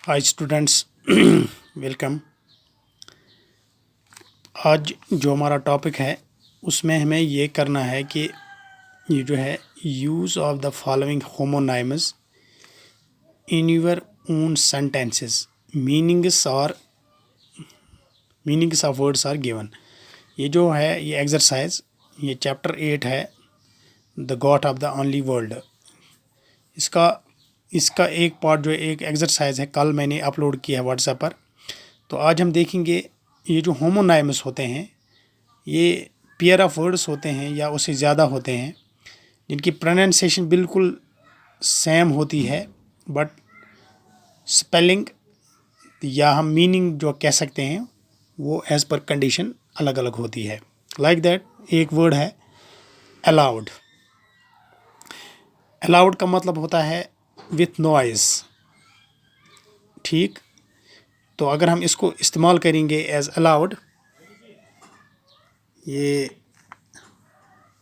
Hi students, welcome. आज जो हमारा टॉपिक है उसमें हमें ये करना है कि ये जो है use of the following homonyms in your own sentences, meanings of words are given. ये जो है ये एक्सरसाइज, ये चैप्टर 8 है, the god of the only world. इसका इसका एक पार्ट जो है, एक एक्सरसाइज है, कल मैंने अपलोड किया है व्हाट्सएप पर। तो आज हम देखेंगे ये जो होमोनाइम्स होते हैं, ये पेयर ऑफ वर्ड्स होते हैं या उससे ज़्यादा होते हैं, जिनकी प्रोनाउंसिएशन बिल्कुल सेम होती है, बट स्पेलिंग या हम मीनिंग जो कह सकते हैं वो एज़ पर कंडीशन अलग अलग होती है। लाइक दैट एक वर्ड है अलाउड। अलाउड का मतलब होता है विथ नॉइज़, ठीक। तो अगर हम इसको इस्तेमाल करेंगे एज अलाउड, ये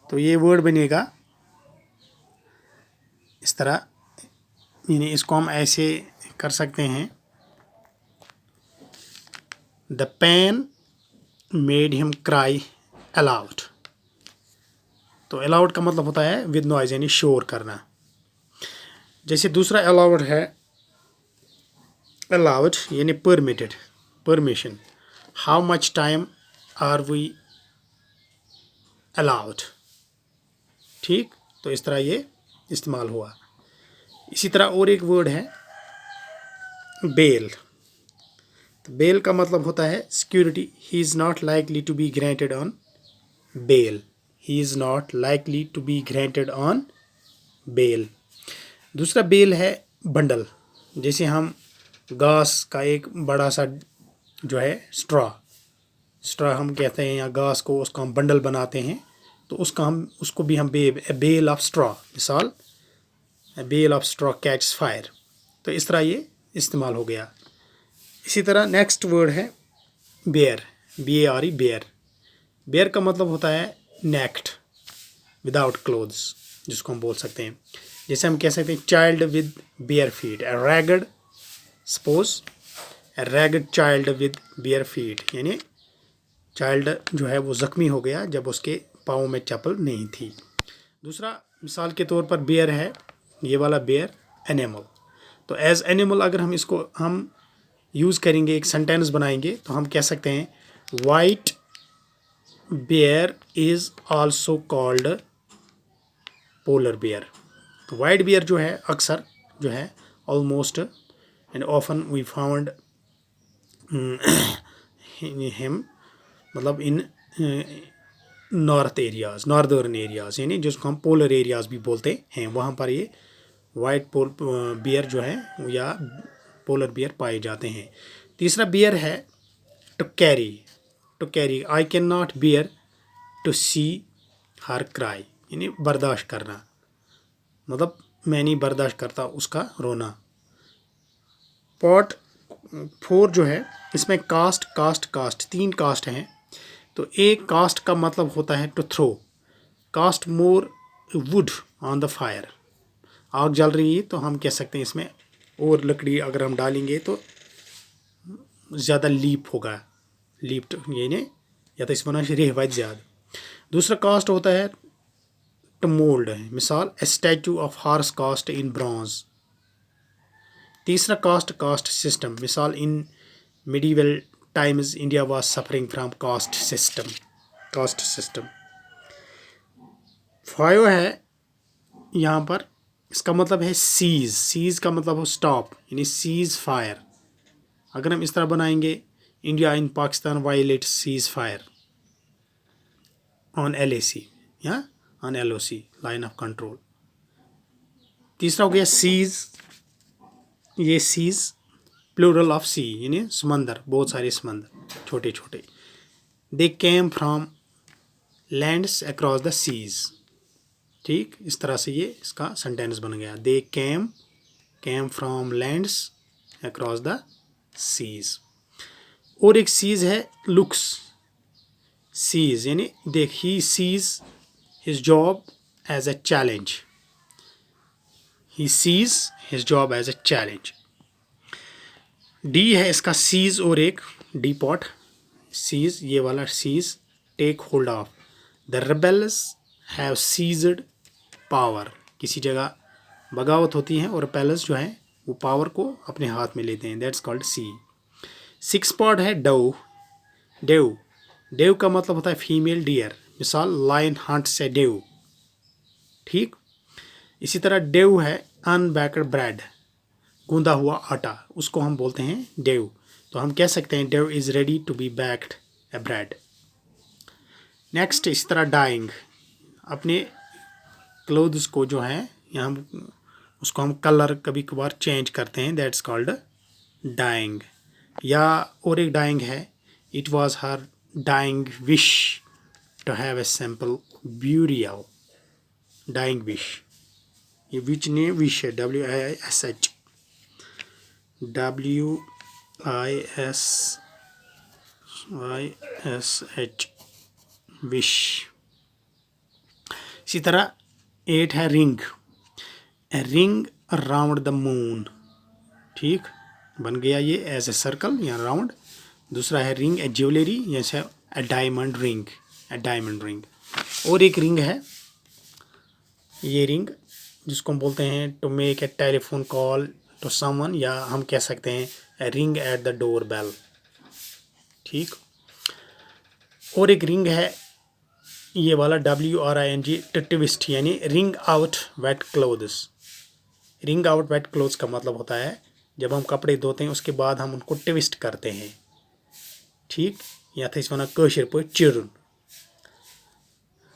तो ये वर्ड बनेगा इस तरह, यानी इसको हम ऐसे कर सकते हैं, the pen made him cry aloud. तो अलाउड का मतलब होता है विद नॉइज, यानी शोर करना। जैसे दूसरा अलाउड है अलाउड यानी permitted, permission. How much time are we allowed, ठीक। तो इस तरह ये इस्तेमाल हुआ। इसी तरह और एक वर्ड है बेल। तो बेल का मतलब होता है security. He is not likely to be granted on bail, he is not likely to be granted on bail. दूसरा बेल है बंडल। जैसे हम घास का एक बड़ा सा जो है स्ट्रॉ हम कहते हैं, या घास को उसका हम बंडल बनाते हैं, तो उसको भी हम बेल ऑफ स्ट्रॉ, मिसाल bale of straw catch fire. तो इस तरह ये इस्तेमाल हो गया। इसी तरह नेक्स्ट वर्ड है बेयर, BARE, बेयर। बेयर का मतलब होता है नेक्ड, विदाउट क्लोथ्स, जिसको हम बोल सकते हैं। जैसे हम कह सकते हैं child with bare feet, a ragged, suppose a ragged child with bare feet, यानी चाइल्ड जो है वो ज़ख्मी हो गया जब उसके पाँव में चप्पल नहीं थी। दूसरा मिसाल के तौर पर बेयर है, ये वाला बेयर एनिमल। तो एज एनिमल अगर हम इसको हम यूज़ करेंगे, एक सेंटेंस बनाएंगे, तो हम कह सकते हैं white bear is also called polar bear. तो वाइट बेयर जो है अक्सर जो है almost and often we found him, मतलब इन नॉर्दर्न एरियाज़, यानी जिसको हम पोलर एरियाज़ भी बोलते हैं, वहाँ पर ये वाइट बियर जो है या पोलर बियर पाए जाते हैं। तीसरा बियर है to carry. I can not bear to see her cry, यानी बर्दाश्त करना, मतलब मैं नहीं बर्दाश्त करता उसका रोना। पॉट 4 जो है, इसमें कास्ट 3 कास्ट हैं। तो एक कास्ट का मतलब होता है to throw, cast more wood on the fire. आग जल रही है तो हम कह सकते हैं इसमें और लकड़ी अगर हम डालेंगे तो ज़्यादा लीप होगा, लीप्ड यानी या तो इस वना रेहवाद ज़्यादा। दूसरा कास्ट होता है टू मोल्ड, मिसाल a statue of horse cast in bronze. तीसरा कास्ट सिस्टम, मिसाल in medieval times India was suffering from caste system. 5 है यहाँ पर, इसका मतलब है सीज का मतलब हो स्टॉप, यानी सीज फायर। अगर हम इस तरह बनाएंगे, India in Pakistan violate cease fire on LAC या on LOC, line of control. तीसरा हो गया सीज, ये सीज प्लूरल ऑफ सी, यानी समंदर, बहुत सारे समंदर छोटे छोटे। They came from lands across the seas, ठीक। इस तरह से ये इसका सेंटेंस बन गया, they came from lands across the seas. और एक सीज है लुक्स, सीज यानी देख, he sees his job as a challenge, he sees his job as a challenge. डी है इसका सीज, और एक डी पॉट सीज, ये वाला seize take hold of, the rebels have seized power, किसी जगह बगावत होती है और पैलेस जो है वो पावर को अपने हाथ में लेते हैं, that's called sea. Sixth part है डव, डेव, डेव का मतलब होता है फीमेल डियर, मिसाल लायन हंट्स ए डेव, ठीक। इसी तरह डेव है अनबेक्ड ब्रेड, गूंदा हुआ आटा, उसको हम बोलते हैं डेव, तो हम कह सकते हैं dough is ready to be baked a bread. Next इस तरह डाइंग, अपने क्लोथ्स को जो है यहाँ उसको हम कलर कभी कभार चेंज करते हैं, दैट्स कॉल्ड डाइंग। या और एक डाइंग है, it was her dying wish to have a simple burial, dying wish, ये विच ने विश है, WISH, WISH, विश। इसी तरह 8 है ring, a ring around the moon, ठीक, बन गया ये एज ए सर्कल या राउंड। दूसरा है रिंग ए ज्वेलरी, जैसे ए डायमंड रिंग, ए डायमंड रिंग। और एक रिंग है, ये रिंग जिसको हम बोलते हैं to make a telephone call to someone, या हम कह सकते हैं a ring at the door bell, ठीक। और एक रिंग है ये वाला WRING, ट्विस्ट, यानी wring out wet clothes. Wring out wet clothes का मतलब होता है जब हम कपड़े धोते हैं उसके बाद हम उनको ट्विस्ट करते हैं, ठीक, या थे वनान कशिर पे चिरुन।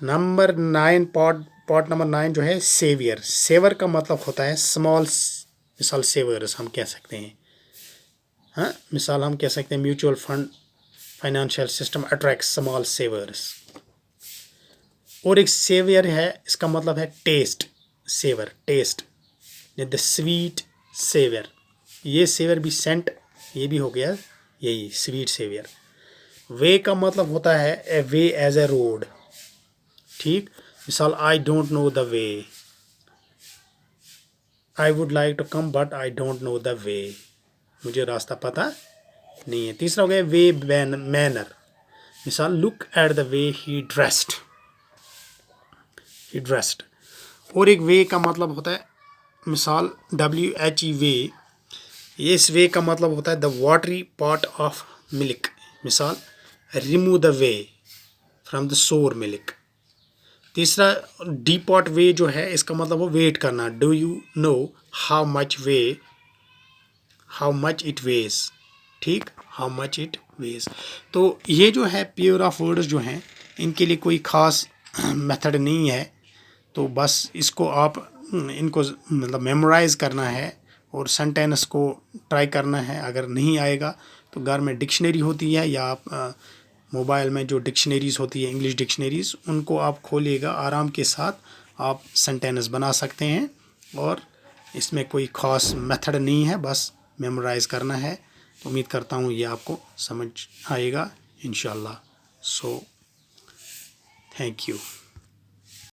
नंबर 9 पॉट नंबर 9 जो है सेवियर, सेवर का मतलब होता है स्मॉल, मिसाल सेवर्स हम कह सकते हैं, हाँ, मिसाल हम कह सकते हैं mutual fund financial system attract small savers. और एक सेवियर है, इसका मतलब है taste, savour taste, the sweet savour, ये सेवियर भी सेंट, ये भी हो गया यही स्वीट सेवियर। वे का मतलब होता है ए वे एज ए रोड, ठीक, मिसाल I don't know the way, I would like to come but I don't know the way, मुझे रास्ता पता नहीं है। तीसरा हो गया वे मैनर, मिसाल look at the way he dressed, he dressed. और एक वे का मतलब होता है, मिसाल WHE वे, इस वे का मतलब होता है the watery part of milk, मिसाल remove the whey from the sour milk. तीसरा डी पॉट वे जो है, इसका मतलब वो वेट करना, do you know how much it weighs, ठीक, हाउ मच इट वेज। तो ये जो है पेयर ऑफ वर्ड्स जो हैं, इनके लिए कोई ख़ास मेथड नहीं है, तो बस इसको आप इनको मतलब मेमोराइज़ करना है और सेंटेंस को ट्राई करना है। अगर नहीं आएगा तो घर में डिक्शनरी होती है, या आप मोबाइल में जो डिक्शनरीज़ होती है, इंग्लिश डिक्शनरीज़, उनको आप खोलिएगा, आराम के साथ आप सेंटेंस बना सकते हैं। और इसमें कोई ख़ास मेथड नहीं है, बस मेमोराइज़ करना है। तो उम्मीद करता हूँ ये आपको समझ आएगा इंशाल्लाह। So thank you.